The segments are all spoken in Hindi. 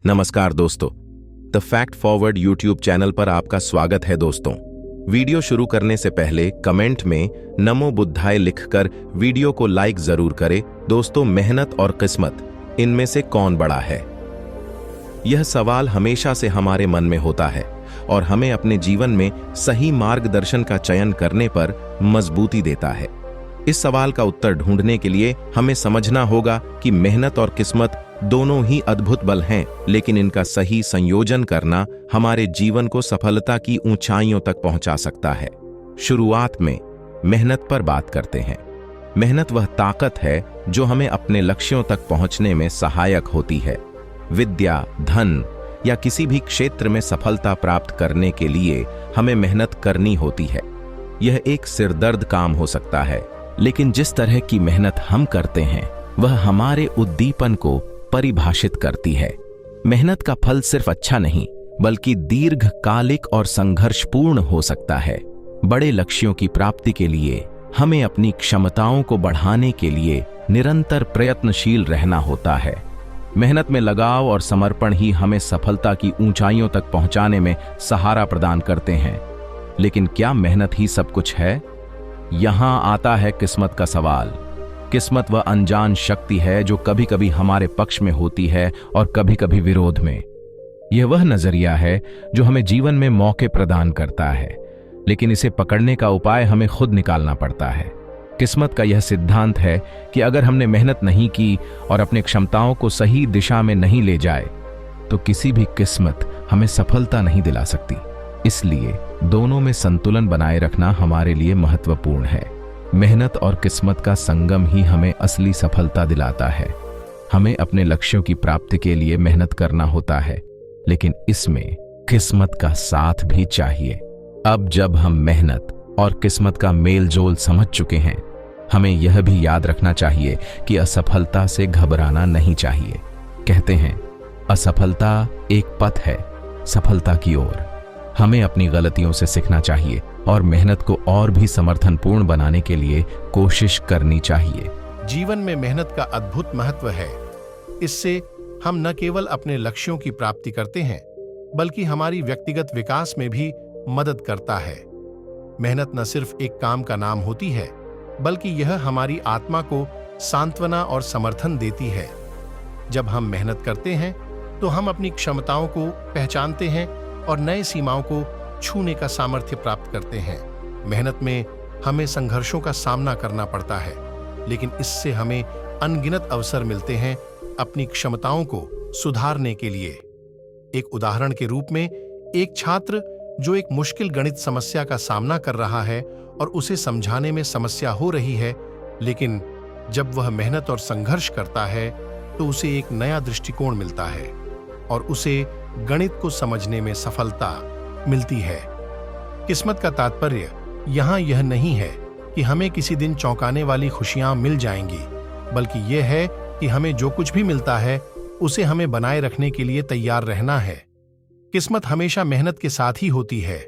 नमस्कार दोस्तों, the fact forward YouTube channel पर आपका स्वागत है दोस्तों। वीडियो शुरू करने से पहले कमेंट में नमो बुद्धाय लिखकर वीडियो को लाइक जरूर करें। दोस्तों, मेहनत और किस्मत, इनमें से कौन बड़ा है? यह सवाल हमेशा से हमारे मन में होता है और हमें अपने जीवन में सही मार्गदर्शन का चयन करने पर मजबूती देता है। इस सवाल का उत्तर ढूंढने के लिए हमें समझना होगा कि मेहनत और किस्मत दोनों ही अद्भुत बल हैं, लेकिन इनका सही संयोजन करना हमारे जीवन को सफलता की ऊंचाइयों तक पहुंचा सकता है। शुरुआत में मेहनत पर बात करते हैं। मेहनत वह ताकत है जो हमें अपने लक्ष्यों तक पहुंचने में सहायक होती है। विद्या, धन या किसी भी क्षेत्र में सफलता प्राप्त करने के लिए हमें मेहनत करनी होती है। यह एक सिरदर्द काम हो सकता है, लेकिन जिस तरह की मेहनत हम करते हैं वह हमारे उद्दीपन को परिभाषित करती है। मेहनत का फल सिर्फ अच्छा नहीं, बल्कि दीर्घकालिक और संघर्षपूर्ण हो सकता है। बड़े लक्ष्यों की प्राप्ति के लिए हमें अपनी क्षमताओं को बढ़ाने के लिए निरंतर प्रयत्नशील रहना होता है। मेहनत में लगाव और समर्पण ही हमें सफलता की ऊंचाइयों तक पहुंचाने में सहारा प्रदान करते हैं। लेकिन क्या मेहनत ही सब कुछ है? यहां आता है किस्मत का सवाल। किस्मत वह अनजान शक्ति है जो कभी कभी हमारे पक्ष में होती है और कभी कभी विरोध में। यह वह नजरिया है जो हमें जीवन में मौके प्रदान करता है, लेकिन इसे पकड़ने का उपाय हमें खुद निकालना पड़ता है। किस्मत का यह सिद्धांत है कि अगर हमने मेहनत नहीं की और अपनी क्षमताओं को सही दिशा में नहीं ले जाए, तो किसी भी किस्मत हमें सफलता नहीं दिला सकती। इसलिए दोनों में संतुलन बनाए रखना हमारे लिए महत्वपूर्ण है। मेहनत और किस्मत का संगम ही हमें असली सफलता दिलाता है। हमें अपने लक्ष्यों की प्राप्ति के लिए मेहनत करना होता है, लेकिन इसमें किस्मत का साथ भी चाहिए। अब जब हम मेहनत और किस्मत का मेल जोल समझ चुके हैं, हमें यह भी याद रखना चाहिए कि असफलता से घबराना नहीं चाहिए। कहते हैं, असफलता एक पथ है सफलता की ओर। हमें अपनी गलतियों से सीखना चाहिए और मेहनत को और भी समर्थनपूर्ण बनाने के लिए कोशिश करनी चाहिए। जीवन में मेहनत का अद्भुत महत्व है। इससे हम न केवल अपने लक्ष्यों की प्राप्ति करते हैं, बल्कि हमारी व्यक्तिगत विकास में भी मदद करता है। मेहनत न सिर्फ एक काम का नाम होती है, बल्कि यह हमारी आत्मा को सांत्वना और समर्थन देती है। जब हम मेहनत करते हैं, तो हम अपनी क्षमताओं को पहचानते हैं और नए सीमाओं को छूने का सामर्थ्य प्राप्त करते हैं। मेहनत में हमें संघर्षों का सामना करना पड़ता है, लेकिन इससे हमें अनगिनत अवसर मिलते हैं अपनी क्षमताओं को सुधारने के लिए। एक उदाहरण के रूप में, एक छात्र जो एक मुश्किल गणित समस्या का सामना कर रहा है और उसे समझाने में समस्या हो रही है, लेकिन जब वह मेहनत और संघर्ष करता है तो उसे एक नया दृष्टिकोण मिलता है और उसे गणित को समझने में सफलता मिलती है। किस्मत का तात्पर्य यहां यह नहीं है कि हमें किसी दिन चौंकाने वाली खुशियां मिल जाएंगी, बल्कि यह है कि हमें जो कुछ भी मिलता है उसे हमें बनाए रखने के लिए तैयार रहना है। किस्मत हमेशा मेहनत के साथ ही होती है।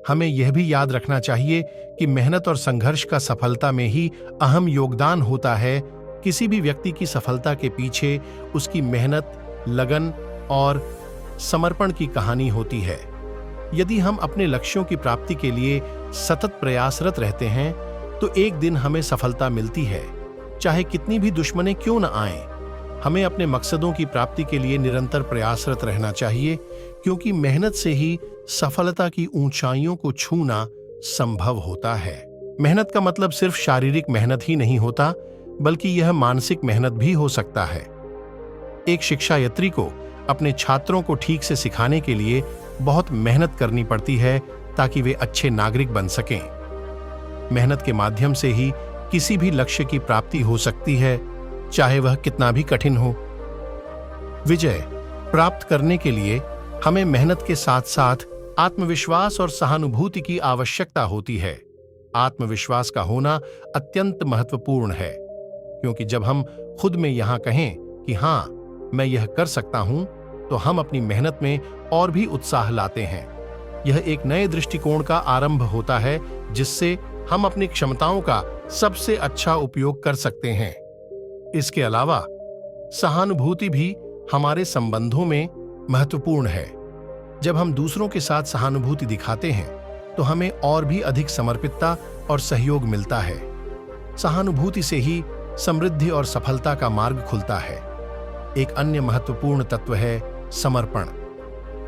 हमें यह भी याद रखना चाहिए कि मेहनत और संघर्ष का सफलता में ही अहम योगदान होता है। किसी भी व्यक्ति की सफलता के पीछे उसकी मेहनत, लगन और समर्पण की कहानी होती है। यदि हम अपने लक्ष्यों की प्राप्ति के लिए सतत प्रयासरत रहते हैं, तो एक दिन हमें सफलता मिलती है, चाहे कितनी भी दुश्मनें क्यों न आएं। हमें अपने मकसदों की प्राप्ति के लिए निरंतर प्रयासरत रहना चाहिए, क्योंकि मेहनत से ही सफलता की ऊंचाइयों को छूना संभव होता है। मेहनत का मतलब सिर्फ शारीरिक मेहनत ही नहीं होता, बल्कि यह मानसिक मेहनत भी हो सकता है। एक शिक्षायत्री को अपने छात्रों को ठीक से सिखाने के लिए बहुत मेहनत करनी पड़ती है, ताकि वे अच्छे नागरिक बन सकें। मेहनत के माध्यम से ही किसी भी लक्ष्य की प्राप्ति हो सकती है, चाहे वह कितना भी कठिन हो। विजय प्राप्त करने के लिए हमें मेहनत के साथ साथ आत्मविश्वास और सहानुभूति की आवश्यकता होती है। आत्मविश्वास का होना अत्यंत महत्वपूर्ण है, क्योंकि जब हम खुद में यहां कहें कि हाँ, मैं यह कर सकता हूं, तो हम अपनी मेहनत में और भी उत्साह लाते हैं। यह एक नए दृष्टिकोण का आरंभ होता है, जिससे हम अपनी क्षमताओं का सबसे अच्छा उपयोग कर सकते हैं। इसके अलावा सहानुभूति भी हमारे संबंधों में महत्वपूर्ण है। जब हम दूसरों के साथ सहानुभूति दिखाते हैं तो हमें और भी अधिक समर्पितता और सहयोग मिलता है। सहानुभूति से ही समृद्धि और सफलता का मार्ग खुलता है। एक अन्य महत्वपूर्ण तत्व है समर्पण।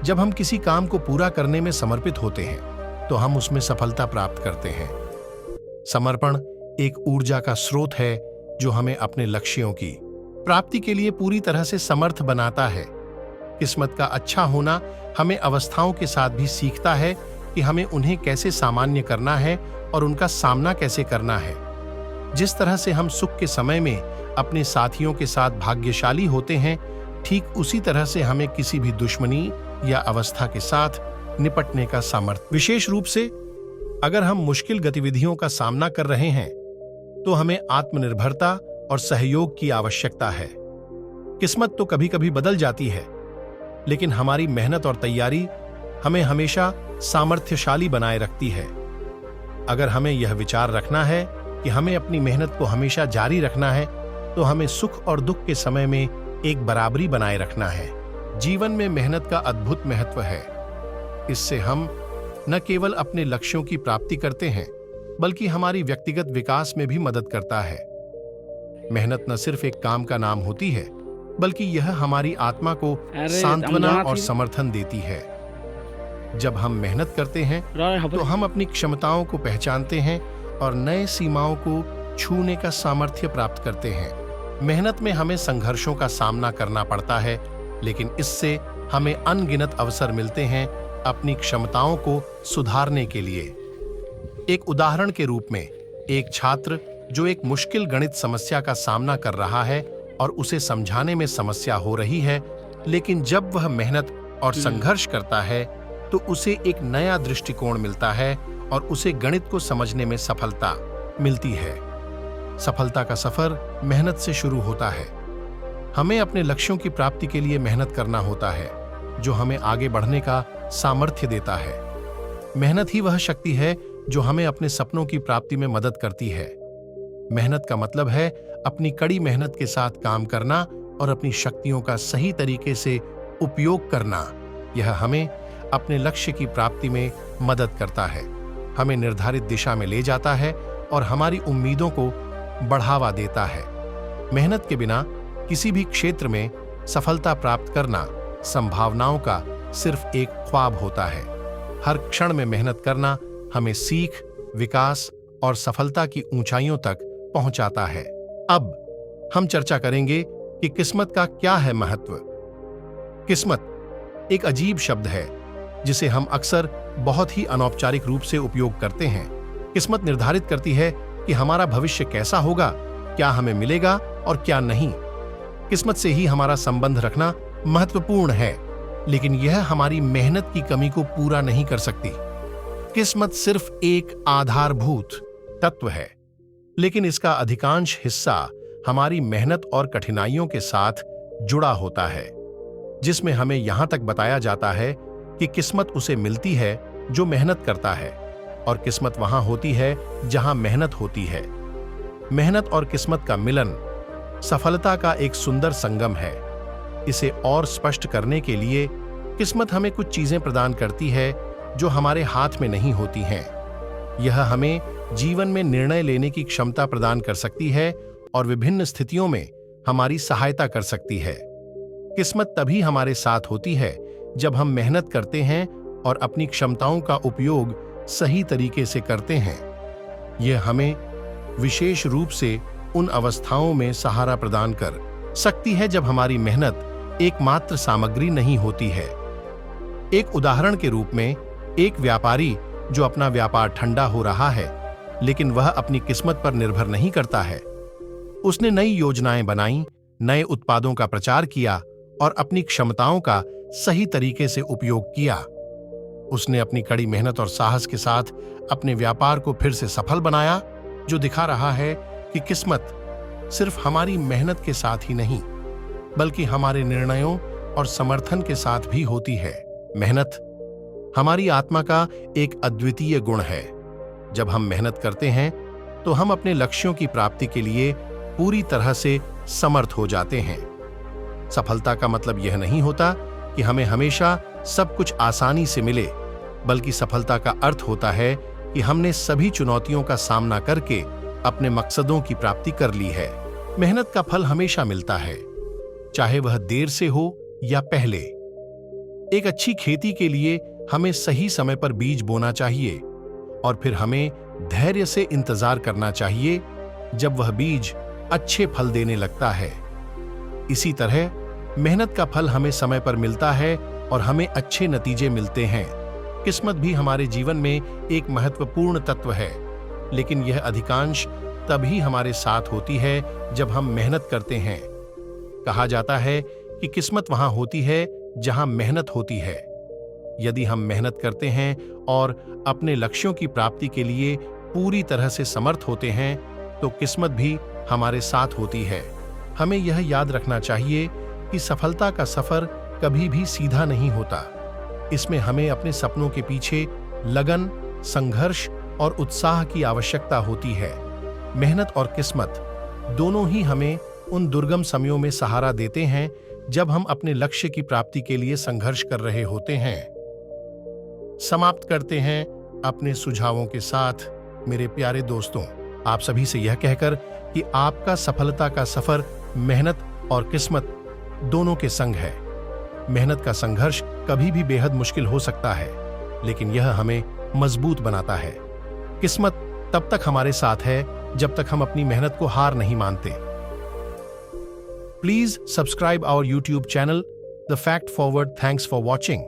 जब हम किसी काम को पूरा करने में समर्पित होते हैं तो हम उसमें सफलता प्राप्त करते हैं। समर्पण एक ऊर्जा का स्रोत है जो हमें अपने लक्ष्यों की प्राप्ति के लिए पूरी तरह से समर्थ बनाता है। किस्मत का अच्छा होना हमें अवस्थाओं के साथ भी सीखता है कि हमें उन्हें कैसे सामान्य करना है और उनका सामना कैसे करना है। जिस तरह से हम सुख के समय में अपने साथियों के साथ भाग्यशाली होते हैं, ठीक उसी तरह से हमें किसी भी दुश्मनी या अवस्था के साथ निपटने का सामर्थ्य। विशेष रूप से अगर हम मुश्किल गतिविधियों का सामना कर रहे हैं तो हमें आत्मनिर्भरता और सहयोग की आवश्यकता है। किस्मत तो कभी कभी बदल जाती है, लेकिन हमारी मेहनत और तैयारी हमें हमेशा सामर्थ्यशाली बनाए रखती है। अगर हमें यह विचार रखना है कि हमें अपनी मेहनत को हमेशा जारी रखना है, तो हमें सुख और दुख के समय में एक बराबरी बनाए रखना है। जीवन में मेहनत का अद्भुत महत्व है। इससे हम न केवल अपने लक्ष्यों की प्राप्ति करते हैं, बल्कि हमारी व्यक्तिगत विकास में भी मदद करता है। मेहनत न सिर्फ एक काम का नाम होती है, बल्कि यह हमारी आत्मा को सांत्वना और समर्थन देती है। जब हम मेहनत करते हैं तो हम अपनी क्षमताओं को पहचानते हैं और नए सीमाओं को छूने का सामर्थ्य प्राप्त करते हैं। मेहनत में हमें संघर्षों का सामना करना पड़ता है, लेकिन इससे हमें अनगिनत अवसर मिलते हैं अपनी क्षमताओं को सुधारने के लिए। एक उदाहरण के रूप में, एक छात्र जो एक मुश्किल गणित समस्या का सामना कर रहा है और उसे समझाने में समस्या हो रही है, लेकिन जब वह मेहनत और संघर्ष करता है तो उसे एक नया दृष्टिकोण मिलता है और उसे गणित को समझने में सफलता मिलती है। सफलता का सफर मेहनत से शुरू होता है। हमें अपने लक्ष्यों की प्राप्ति के लिए मेहनत करना होता है, जो हमें आगे बढ़ने का सामर्थ्य देता है। मेहनत ही वह शक्ति है जो हमें अपने सपनों की प्राप्ति में मदद करती है। मेहनत का मतलब है अपनी कड़ी मेहनत के साथ काम करना और अपनी शक्तियों का सही तरीके से उपयोग करना। यह हमें अपने लक्ष्य की प्राप्ति में मदद करता है, हमें निर्धारित दिशा में ले जाता है और हमारी उम्मीदों को बढ़ावा देता है। मेहनत के बिना किसी भी क्षेत्र में सफलता प्राप्त करना संभावनाओं का सिर्फ एक ख्वाब होता है। हर क्षण में मेहनत करना हमें सीख, विकास और सफलता की ऊंचाइयों तक पहुंचाता है। अब हम चर्चा करेंगे कि किस्मत का क्या है महत्व। किस्मत एक अजीब शब्द है जिसे हम अक्सर बहुत ही अनौपचारिक रूप से उपयोग करते हैं। किस्मत निर्धारित करती है कि हमारा भविष्य कैसा होगा, क्या हमें मिलेगा और क्या नहीं। किस्मत से ही हमारा संबंध रखना महत्वपूर्ण है, लेकिन यह हमारी मेहनत की कमी को पूरा नहीं कर सकती। किस्मत सिर्फ एक आधारभूत तत्व है, लेकिन इसका अधिकांश हिस्सा हमारी मेहनत और कठिनाइयों के साथ जुड़ा होता है, जिसमें हमें यहां तक बताया जाता है कि किस्मत उसे मिलती है जो मेहनत करता है, और किस्मत वहां होती है जहां मेहनत होती है। मेहनत और किस्मत का मिलन सफलता का एक सुंदर संगम है। इसे और स्पष्ट करने के लिए, किस्मत हमें कुछ चीजें प्रदान करती है जो हमारे हाथ में नहीं होती हैं। यह हमें जीवन में निर्णय लेने की क्षमता प्रदान कर सकती है और विभिन्न स्थितियों में हमारी सहायता कर सकती है। किस्मत तभी हमारे साथ होती है जब हम मेहनत करते हैं और अपनी क्षमताओं का उपयोग सही तरीके से करते हैं। यह हमें विशेष रूप से उन अवस्थाओं में सहारा प्रदान कर सकती है जब हमारी मेहनत एकमात्र सामग्री नहीं होती है। एक उदाहरण के रूप में, एक व्यापारी जो अपना व्यापार ठंडा हो रहा है, लेकिन वह अपनी किस्मत पर निर्भर नहीं करता है। उसने नई योजनाएं बनाई, नए उत्पादों का प्रचार किया और अपनी क्षमताओं का सही तरीके से उपयोग किया। उसने अपनी कड़ी मेहनत और साहस के साथ अपने व्यापार को फिर से सफल बनाया, जो दिखा रहा है कि किस्मत सिर्फ हमारी मेहनत के साथ ही नहीं, बल्कि हमारे निर्णयों और समर्थन के साथ भी होती है। मेहनत हमारी आत्मा का एक अद्वितीय गुण है। जब हम मेहनत करते हैं तो हम अपने लक्ष्यों की प्राप्ति के लिए पूरी तरह से समर्थ हो जाते हैं। सफलता का मतलब यह नहीं होता कि हमें हमेशा सब कुछ आसानी से मिले, बल्कि सफलता का अर्थ होता है कि हमने सभी चुनौतियों का सामना करके अपने मकसदों की प्राप्ति कर ली है। मेहनत का फल हमेशा मिलता है, चाहे वह देर से हो या पहले। एक अच्छी खेती के लिए हमें सही समय पर बीज बोना चाहिए और फिर हमें धैर्य से इंतजार करना चाहिए जब वह बीज अच्छे फल देने लगता है। इसी तरह मेहनत का फल हमें समय पर मिलता है और हमें अच्छे नतीजे मिलते हैं। किस्मत भी हमारे जीवन में एक महत्वपूर्ण तत्व है, लेकिन यह अधिकांश तभी हमारे साथ होती है जब हम मेहनत करते हैं। कहा जाता है कि किस्मत वहां होती है जहां मेहनत होती है। यदि हम मेहनत करते हैं और अपने लक्ष्यों की प्राप्ति के लिए पूरी तरह से समर्थ होते हैं, तो किस्मत भी हमारे साथ होती है। हमें यह याद रखना चाहिए कि सफलता का सफर कभी भी सीधा नहीं होता। इसमें हमें अपने सपनों के पीछे लगन, संघर्ष और उत्साह की आवश्यकता होती है। मेहनत और किस्मत दोनों ही हमें उन दुर्गम समयों में सहारा देते हैं जब हम अपने लक्ष्य की प्राप्ति के लिए संघर्ष कर रहे होते हैं। समाप्त करते हैं अपने सुझावों के साथ मेरे प्यारे दोस्तों, आप सभी से यह कहकर कि आपका सफलता का सफर मेहनत और किस्मत दोनों के संग है। मेहनत का संघर्ष कभी भी बेहद मुश्किल हो सकता है, लेकिन यह हमें मजबूत बनाता है। किस्मत तब तक हमारे साथ है जब तक हम अपनी मेहनत को हार नहीं मानते। Please subscribe our YouTube channel the fact forward. Thanks for watching.